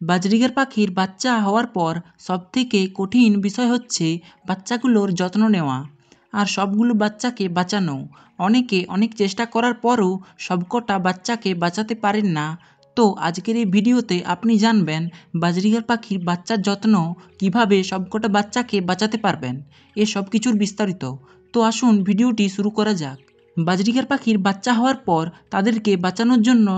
Budgerigar পাখির বাচ্চা হওয়ার পর সবথেকে কঠিন বিষয় হচ্ছে বাচ্চাগুলোর যত্ন নেওয়া আর সবগুলো বাচ্চাকে বাঁচানো। অনেকে অনেক চেষ্টা করার পরও সবকটা বাচ্চাকে বাঁচাতে পারেন না। তো আজকের এই ভিডিওতে আপনি জানবেন বাজরিগার পাখির বাচ্চার যত্ন কিভাবে সবকটা বাচ্চাকে বাঁচাতে পারবেন, এ সব কিছুর বিস্তারিত। তো আসুন ভিডিওটি শুরু করা যাক। বাজরিগার পাখির বাচ্চা হওয়ার পর তাদেরকে বাঁচানোর জন্য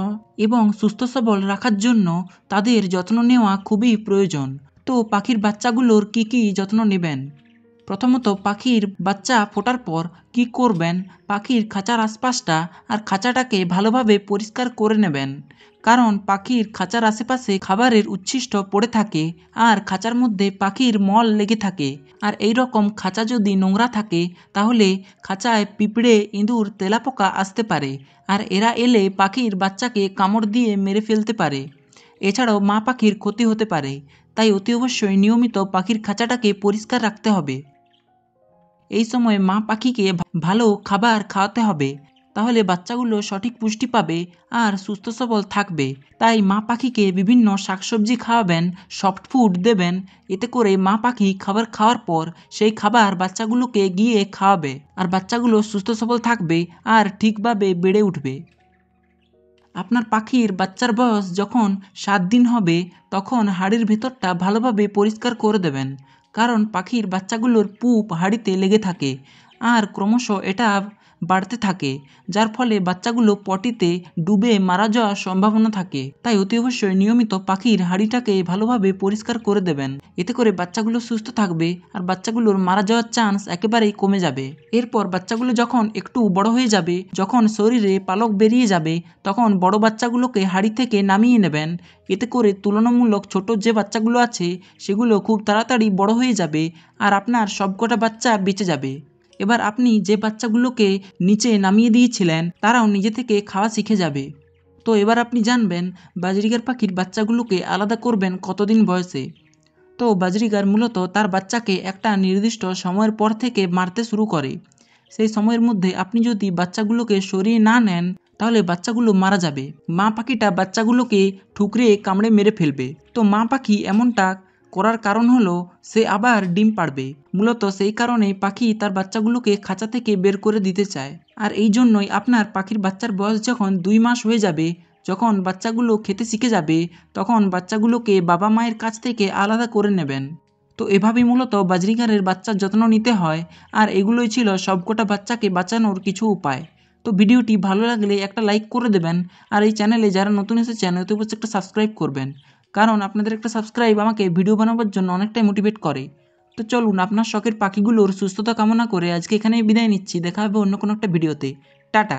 এবং সুস্থ সবল রাখার জন্য তাদের যত্ন নেওয়া খুবই প্রয়োজন। তো পাখির বাচ্চাগুলোর কি যত্ন নেবেন? প্রথমত পাখির বাচ্চা ফোটার পর কি করবেন, পাখির খাঁচার আশপাশটা আর খাঁচাটাকে ভালোভাবে পরিষ্কার করে নেবেন। কারণ পাখির খাঁচার আশেপাশে খাবারের উচ্ছিষ্ট পড়ে থাকে আর খাঁচার মধ্যে পাখির মল লেগে থাকে। আর এই রকম খাঁচা যদি নোংরা থাকে তাহলে খাঁচায় পিঁপড়ে, ইঁদুর, তেলাপোকা আসতে পারে আর এরা এলে পাখির বাচ্চাকে কামড় দিয়ে মেরে ফেলতে পারে। এছাড়াও মা পাখির ক্ষতি হতে পারে। তাই অতি অবশ্যই নিয়মিত পাখির খাঁচাটাকে পরিষ্কার রাখতে হবে। এই সময় মা পাখিকে ভালো খাবার খাওয়াতে হবে, তাহলে বাচ্চাগুলো সঠিক পুষ্টি পাবে আর সুস্থ সবল থাকবে। তাই মা পাখিকে বিভিন্ন শাকসবজি খাওয়াবেন, সফট ফুড দেবেন। এতে করে মা পাখি খাবার খাওয়ার পর সেই খাবার বাচ্চাগুলোকে গিয়ে খাওয়াবে আর বাচ্চাগুলো সুস্থ সবল থাকবে আর ঠিকভাবে বেড়ে উঠবে। আপনার পাখির বাচ্চার বয়স যখন 7 দিন হবে তখন হাঁড়ির ভেতরটা ভালোভাবে পরিষ্কার করে দেবেন। কারণ পাখির বাচ্চাগুলোর পুপ হাঁড়িতে লেগে থাকে আর ক্রমশ এটা বাড়তে থাকে, যার ফলে বাচ্চাগুলো পটিতে ডুবে মারা যাওয়ার সম্ভাবনা থাকে। তাই অতি অবশ্যই নিয়মিত পাখির হাঁড়িটাকে ভালোভাবে পরিষ্কার করে দেবেন। এতে করে বাচ্চাগুলো সুস্থ থাকবে আর বাচ্চাগুলোর মারা যাওয়ার চান্স একেবারেই কমে যাবে। এরপর বাচ্চাগুলো যখন একটু বড় হয়ে যাবে, যখন শরীরে পালক বেরিয়ে যাবে, তখন বড় বাচ্চাগুলোকে হাঁড়ি থেকে নামিয়ে নেবেন। এতে করে তুলনামূলক ছোট যে বাচ্চাগুলো আছে সেগুলো খুব তাড়াতাড়ি বড় হয়ে যাবে আর আপনার সবকটা বাচ্চা বেঁচে যাবে। এবার আপনি যে বাচ্চাগুলোকে নিচে নামিয়ে দিয়েছিলেন তারাও নিজে থেকে খাওয়া শিখে যাবে। তো এবার আপনি জানবেন বাজরিগার পাখির বাচ্চাগুলোকে আলাদা করবেন কতদিন বয়সে। তো বাজরিগার মূলত তার বাচ্চাকে একটা নির্দিষ্ট সময়ের পর থেকে মারতে শুরু করে। সেই সময়ের মধ্যে আপনি যদি বাচ্চাগুলোকে সরিয়ে না নেন তাহলে বাচ্চাগুলো মারা যাবে। মা পাখিটা বাচ্চাগুলোকে ঠুকরে কামড়ে মেরে ফেলবে। তো মা পাখি এমনটা করার কারণ হলো সে আবার ডিম পাড়বে। মূলত সেই কারণে পাখি তার বাচ্চাগুলোকে খাঁচা থেকে বের করে দিতে চায়। আর এই জন্যই আপনার পাখির বাচ্চার বয়স যখন 2 মাস হয়ে যাবে, যখন বাচ্চাগুলো খেতে শিখে যাবে, তখন বাচ্চাগুলোকে বাবা মায়ের কাছ থেকে আলাদা করে নেবেন। তো এভাবেই মূলত বাজরিগারের বাচ্চার যত্ন নিতে হয়। আর এগুলোই ছিল সবকটা বাচ্চাকে বাঁচানোর কিছু উপায়। তো ভিডিওটি ভালো লাগলে একটা লাইক করে দেবেন আর এই চ্যানেলে যারা নতুন এসেছেন অতি অবশ্যই একটা সাবস্ক্রাইব করবেন। কারণ আপনাদের একটা সাবস্ক্রাইব আমাকে ভিডিও বানাবার জন্য অনেকটাই মোটিভেট করে। তো চলুন আপনার শখের পাখিগুলোর সুস্থতা কামনা করে আজকে এখানেই বিদায় নিচ্ছি। দেখা হবে অন্য কোনো একটা ভিডিওতে। টাটা।